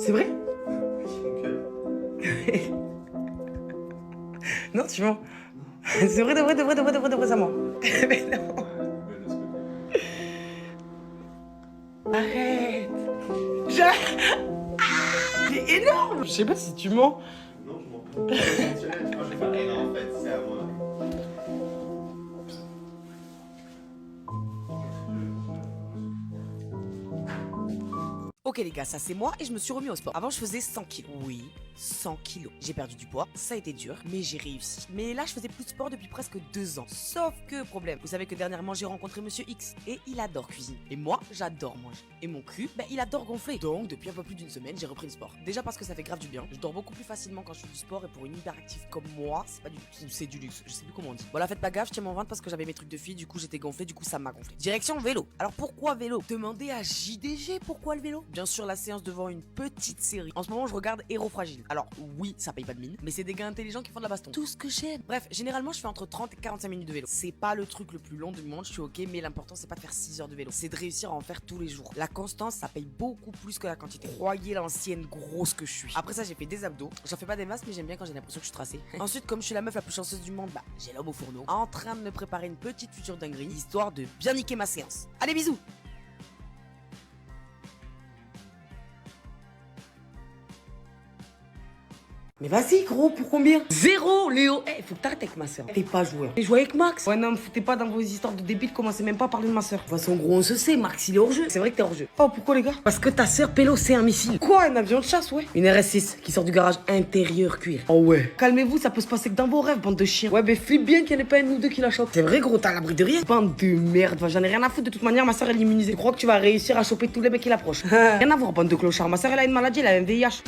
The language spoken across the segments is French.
C'est vrai? Mon cœur. Non, tu mens. C'est vrai, de vrai, de vrai, de vrai, de vrai, de vrai, ça ment. Mais non. Arrête. C'est énorme. Je sais pas si tu mens. Non, je m'en fous. Moi, je vais faire. Eh non, en fait, c'est à moi. Ok les gars, ça c'est moi et je me suis remis au sport. Avant je faisais 100 kilos. Oui, 100 kilos. J'ai perdu du poids, ça a été dur, mais j'ai réussi. Mais là je faisais plus de sport depuis presque 2 ans. Sauf que problème, vous savez que dernièrement j'ai rencontré Monsieur X et il adore cuisiner. Et moi j'adore manger. Et mon cul, il adore gonfler. Donc depuis un peu plus d'une semaine j'ai repris le sport. Déjà parce que ça fait grave du bien. Je dors beaucoup plus facilement quand je fais du sport et pour une hyperactive comme moi, c'est pas du luxe. C'est du luxe, je sais plus comment on dit. Voilà, faites pas gaffe, je tiens mon ventre parce que j'avais mes trucs de fille, du coup j'étais gonflé, du coup ça m'a gonflé. Direction vélo. Alors pourquoi vélo? Demandez à JDG pourquoi le vélo. Bien sûr la séance devant une petite série. En ce moment je regarde Héros Fragile. Alors oui, ça paye pas de mine, mais c'est des gars intelligents qui font de la baston. Tout ce que j'aime. Bref, généralement je fais entre 30 et 45 minutes de vélo. C'est pas le truc le plus long du monde, je suis ok, mais l'important c'est pas de faire 6 heures de vélo. C'est de réussir à en faire tous les jours. La constance ça paye beaucoup plus que la quantité. Croyez l'ancienne grosse que je suis. Après ça j'ai fait des abdos. J'en fais pas des masses mais j'aime bien quand j'ai l'impression que je suis tracée. Ensuite comme je suis la meuf la plus chanceuse du monde, j'ai l'homme au fourneau. En train de me préparer une petite future dinguerie, histoire de bien niquer ma séance. Allez bisous. Mais vas-y gros, pour combien? Zéro Léo. Faut que t'arrêtes avec ma soeur. T'es pas joueur. T'es joué avec Max. Ouais non, me foutez pas dans vos histoires de débiles, commencez même pas à parler de ma soeur. De toute façon gros, on se sait, Max il est hors jeu. C'est vrai que t'es hors jeu. Oh pourquoi les gars? Parce que ta soeur Pélo c'est un missile. Quoi, un avion de chasse, ouais? Une RS6 qui sort du garage intérieur cuir. Oh ouais. Calmez-vous, ça peut se passer que dans vos rêves, bande de chiens. Ouais flippe bien qu'il n'y en ait pas un ou deux qui la chopent. C'est vrai gros, t'as l'abri de rien. Bande de merde, j'en ai rien à foutre, de toute manière ma soeur elle est immunisée. Je crois que tu vas réussir à choper tous les mecs qui l'approchent. Rien à voir, bande de clochards. Ma soeur elle a une maladie, elle a un VIH.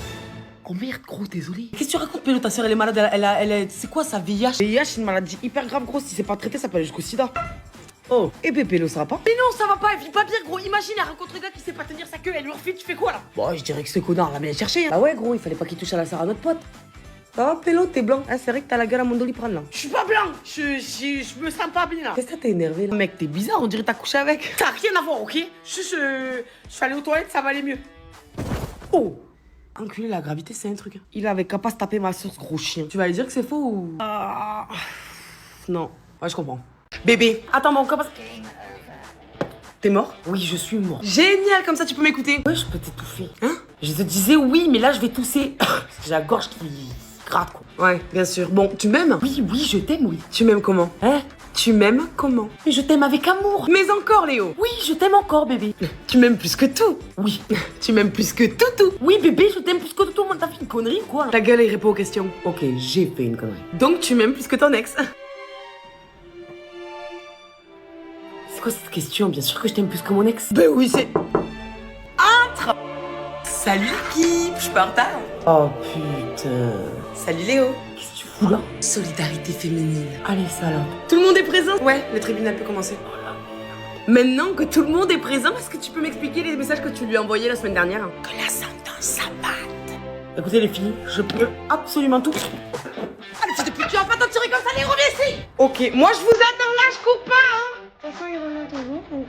Oh merde gros, désolé. Qu'est-ce que tu racontes Pélo? Ta soeur elle est malade, c'est quoi ça, VIH? VIH c'est une maladie hyper grave gros, si c'est pas traité ça peut aller jusqu'au sida. Oh, et Pélo ça va pas? Mais non ça va pas, elle vit pas bien gros, imagine elle rencontre un gars qui sait pas tenir sa queue, elle lui refile, tu fais quoi là? Bon je dirais que ce connard l'a bien cherché hein. Bah ouais gros, il fallait pas qu'il touche à la sœur à notre pote. Ça va Pélo, t'es blanc? Ah c'est vrai que t'as la gueule à mon doliprane là. Je suis pas blanc, je me sens pas bien là. Qu'est-ce que t'es énervé là? Mec t'es bizarre, on dirait t'as couché avec. Ça a rien à voir ok? Je suis allé aux toilettes, ça va aller mieux. Oh! Enculé, la gravité, c'est un truc. Il avait qu'à pas se taper ma soeur, ce gros chien. Tu vas lui dire que c'est faux ou... Non. Ouais, je comprends. Bébé, attends, mon corps, T'es mort? Oui, je suis mort. Génial, comme ça, tu peux m'écouter. Ouais, je peux t'étouffer. Hein? Je te disais oui, mais là, je vais tousser. J'ai la gorge qui gratte, quoi. Ouais, bien sûr. Bon, tu m'aimes? Oui, je t'aime, oui. Tu m'aimes comment? Hein? Tu m'aimes comment? Mais je t'aime avec amour. Mais encore, Léo. Oui, je t'aime encore, bébé. Tu m'aimes plus que tout. Oui. Tu m'aimes plus que tout. Oui, bébé, je t'aime plus que tout. T'as fait une connerie ou quoi? Ta gueule et réponds aux questions. Ok, j'ai fait une connerie. Donc, tu m'aimes plus que ton ex. C'est quoi cette question? Bien sûr que je t'aime plus que mon ex. Ben oui, c'est... Entre. Salut l'équipe, je suis pas en retard. Oh putain. Salut Léo. Qu'est-ce que tu fous là? Solidarité féminine. Allez, salope. Tout le monde est présent? Ouais, le tribunal peut commencer. Maintenant que tout le monde est présent, est-ce que tu peux m'expliquer les messages que tu lui as envoyés la semaine dernière? Que la sentence s'abatte. Écoutez les filles, je peux absolument tout. Allez, fils de pute, tu vas pas t'en tirer comme ça, allez, reviens ici. Ok, moi je vous attends là, je coupe pas, hein. De toute façon, il revient toujours, donc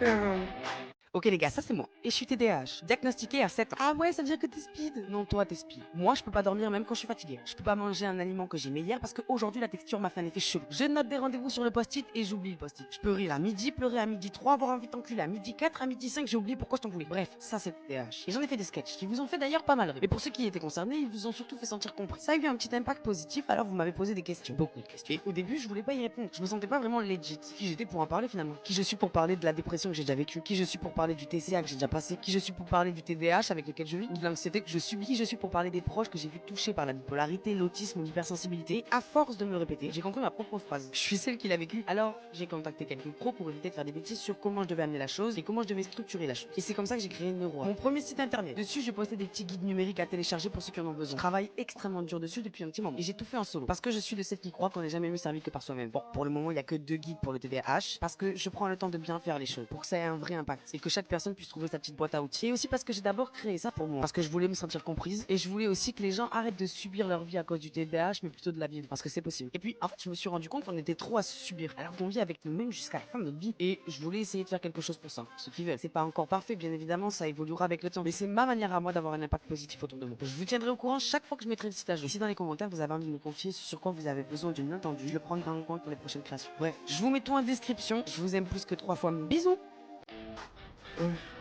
Ok les gars, ça c'est moi. Et je suis TDAH, diagnostiqué à 7 ans. Ah ouais, ça veut dire que t'es speed? Non, toi t'es speed. Moi, je peux pas dormir même quand je suis fatigué. Je peux pas manger un aliment que j'aimais hier parce qu'aujourd'hui la texture m'a fait un effet chelou. Je note des rendez-vous sur le post-it et j'oublie le post-it. Je peux rire à midi, pleurer à midi 3, avoir envie d'enculer à midi 4, à midi 5, j'ai oublié pourquoi je t'en voulais. Bref, ça c'est TDAH. Et j'en ai fait des sketchs qui vous ont fait d'ailleurs pas mal rire. Mais pour ceux qui étaient concernés, ils vous ont surtout fait sentir compris. Ça a eu un petit impact positif, alors vous m'avez posé des questions. Beaucoup de questions. Et au début, je voulais pas y répondre. Je me sentais pas vraiment legit. Qui j'étais pour en parler finalement? Qui je suis pour parler de la dépression que j'ai déjà vécue? Qui je suis pour parler du TCA que j'ai déjà passé? Qui je suis pour parler du TDAH avec lequel je vis? Ou de l'anxiété que je subis? Qui je suis pour parler des proches que j'ai vu touchés par la bipolarité, l'autisme ou l'hypersensibilité? Et à force de me répéter, j'ai compris ma propre phrase. Je suis celle qui l'a vécu. Alors, j'ai contacté quelqu'un pro pour éviter de faire des bêtises sur comment je devais amener la chose et comment je devais structurer la chose. Et c'est comme ça que j'ai créé Neuro, mon premier site internet. Dessus, j'ai posté des petits guides numériques à télécharger pour ceux qui en ont besoin. Je travaille extrêmement dur dessus depuis un petit moment. Et j'ai tout fait en solo. Parce que je suis de celle qui croit qu'on n'est jamais mieux servi que par soi-même. Bon, pour le moment, il y a que 2 guides pour le TDAH. Parce que je prends le temps de bien faire les choses. Pour que ça ait un vrai impact. Et que chaque personne puisse trouver sa petite boîte à outils. Et aussi parce que j'ai d'abord créé ça pour moi. Parce que je voulais me sentir comprise. Et je voulais aussi que les gens arrêtent de subir leur vie à cause du TDAH, mais plutôt de la vivre. Parce que c'est possible. Et puis, en fait, je me suis rendu compte qu'on était trop à se subir. Alors qu'on vit avec nous-mêmes jusqu'à la fin de notre vie. Et je voulais essayer de faire quelque chose pour ça. Ceux qui veulent. C'est pas encore parfait, bien évidemment, ça évoluera avec le temps. Mais c'est ma manière à moi d'avoir un impact positif autour de moi. Je vous tiendrai au courant chaque fois que je mettrai le site à jour. Et si dans les commentaires vous avez envie de me confier sur quoi vous avez besoin d'une entendu, je le prendrai en compte pour les prochaines créations. Bref, je vous mets tout en description. Je vous aime plus que 3 fois. Bisous.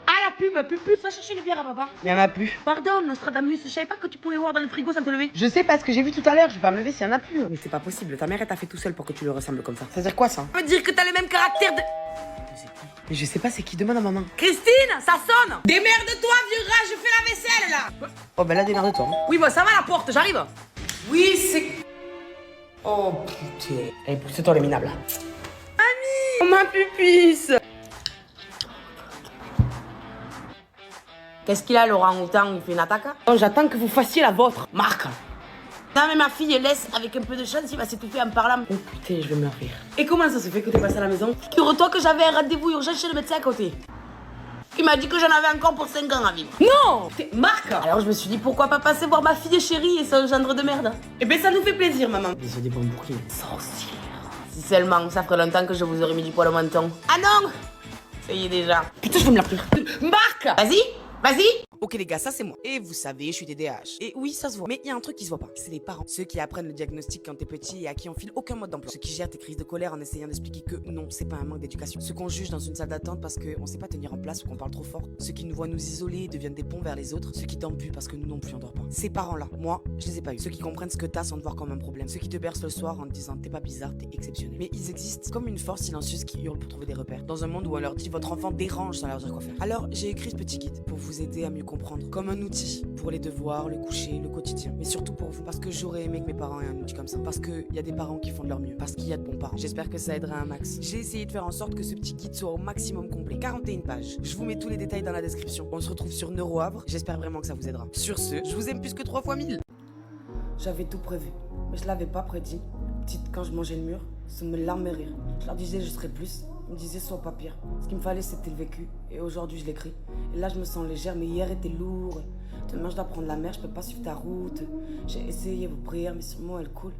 Ah, la pub, va chercher une bière à papa. Il y en a plus. Pardon, Nostradamus, je savais pas que tu pouvais voir dans le frigo sans te lever. Je sais pas ce que j'ai vu tout à l'heure, je vais pas me lever s'il y en a plus. Mais c'est pas possible, ta mère elle t'a fait tout seul pour que tu le ressembles comme ça. Ça veut dire quoi ça? Ça veut dire que t'as le même caractère de... Mais je sais pas, c'est qui demande à maman? Christine, ça sonne. Démerde-toi, vieux rat, je fais la vaisselle là. Oh bah là démerde-toi. Oui, bah ça va la porte, j'arrive. Oui, c'est... Oh putain. Allez, pousse-toi les minables. Ami, oh, ma pupisse. Qu'est-ce qu'il a, l'orang-outan? Il fait une attaque? Oh, j'attends que vous fassiez la vôtre. Marc. Non mais ma fille laisse, avec un peu de chance, il va s'étouffer en parlant. Oh putain, je vais me rire. Et comment ça se fait que t'es passé à la maison? Figure-toi que j'avais un rendez-vous urgent chez le médecin à côté. Il m'a dit que j'en avais encore pour 5 ans à vivre. Non. Marc! Alors je me suis dit pourquoi pas passer voir ma fille chérie et son gendre de merde. Eh ben ça nous fait plaisir, maman. Bisous des bons bouquets. Sorcière. Si seulement, ça ferait longtemps que je vous aurais mis du poil au menton. Ah non! Ça y est déjà. Putain, je vais me la rire. Marc! Vas-y! Vas-y! Ok les gars, ça c'est moi. Et vous savez, je suis TDAH. Et oui, ça se voit. Mais il y a un truc qui se voit pas. C'est les parents. Ceux qui apprennent le diagnostic quand t'es petit et à qui on file aucun mode d'emploi. Ceux qui gèrent tes crises de colère en essayant d'expliquer que non, c'est pas un manque d'éducation. Ceux qu'on juge dans une salle d'attente parce qu'on sait pas tenir en place ou qu'on parle trop fort. Ceux qui nous voient nous isoler et deviennent des ponts vers les autres. Ceux qui dorment plus parce que nous non plus on dort pas. Ces parents-là, moi, je les ai pas eu. Ceux qui comprennent ce que t'as sans te voir comme un problème. Ceux qui te bercent le soir en te disant t'es pas bizarre, t'es exceptionnel. Mais ils existent comme une force silencieuse qui hurle pour trouver des repères. Dans un monde où on leur dit votre enfant dérange sans leur dire quoi faire. Alors j'ai écrit ce petit guide pour vous aider à mieux comprendre. Comme un outil pour les devoirs, le coucher, le quotidien. Mais surtout pour vous. Parce que j'aurais aimé que mes parents aient un outil comme ça. Parce qu'il y a des parents qui font de leur mieux. Parce qu'il y a de bons parents. J'espère que ça aidera un max. J'ai essayé de faire en sorte que ce petit guide soit au maximum complet. 41 pages. Je vous mets tous les détails dans la description. On se retrouve sur NeuroHavre. J'espère vraiment que ça vous aidera. Sur ce, je vous aime plus que 3 fois 1000. J'avais tout prévu, mais je l'avais pas prédit. Petite, quand je mangeais le mur, ça me larmait rire. Je leur disais je serais plus, ils me disaient sois pas pire. Ce qu'il me fallait c'était le vécu, et aujourd'hui je l'écris. Et là je me sens légère, mais hier était lourd. Demain je dois prendre la mer, je peux pas suivre ta route. J'ai essayé vos prières, mais sur moi elles coulent.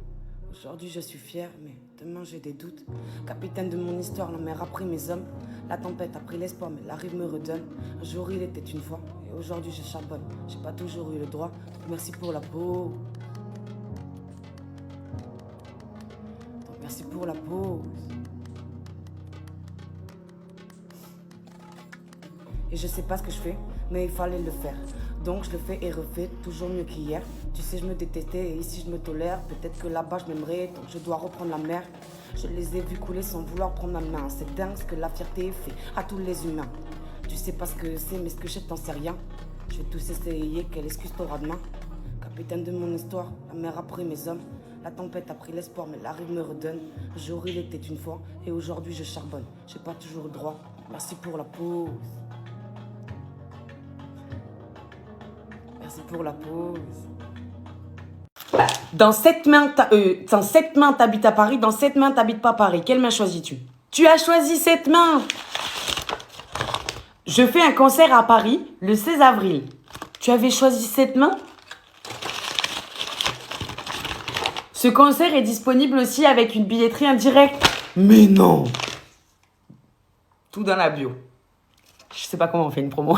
Aujourd'hui je suis fière, mais demain j'ai des doutes. Capitaine de mon histoire, la mer a pris mes hommes. La tempête a pris l'espoir, mais la rive me redonne. Un jour il était une fois, et aujourd'hui je charbonne. J'ai pas toujours eu le droit, donc merci pour la peau. Merci pour la pause. Et je sais pas ce que je fais, mais il fallait le faire. Donc je le fais et refais, toujours mieux qu'hier. Tu sais, je me détestais et ici je me tolère. Peut-être que là-bas je m'aimerais, donc je dois reprendre la mer. Je les ai vus couler sans vouloir prendre ma main. C'est dingue ce que la fierté fait à tous les humains. Tu sais pas ce que c'est, mais ce que je sais, t'en sais rien. Je vais tous essayer, quelle excuse t'auras demain. Capitaine de mon histoire, la mer a pris mes hommes. La tempête a pris l'espoir, mais la rive me redonne. Un jour il était une fois, et aujourd'hui je charbonne. J'ai pas toujours le droit. Merci pour la pause. Merci pour la pause. Dans 7 mains, t'habites à Paris. Dans 7 mains, t'habites pas à Paris. Quelle main choisis-tu? Tu as choisi cette main. Je fais un concert à Paris le 16 avril. Tu avais choisi cette main? Ce concert est disponible aussi avec une billetterie indirecte. Mais non! Tout dans la bio. Je sais pas comment on fait une promo.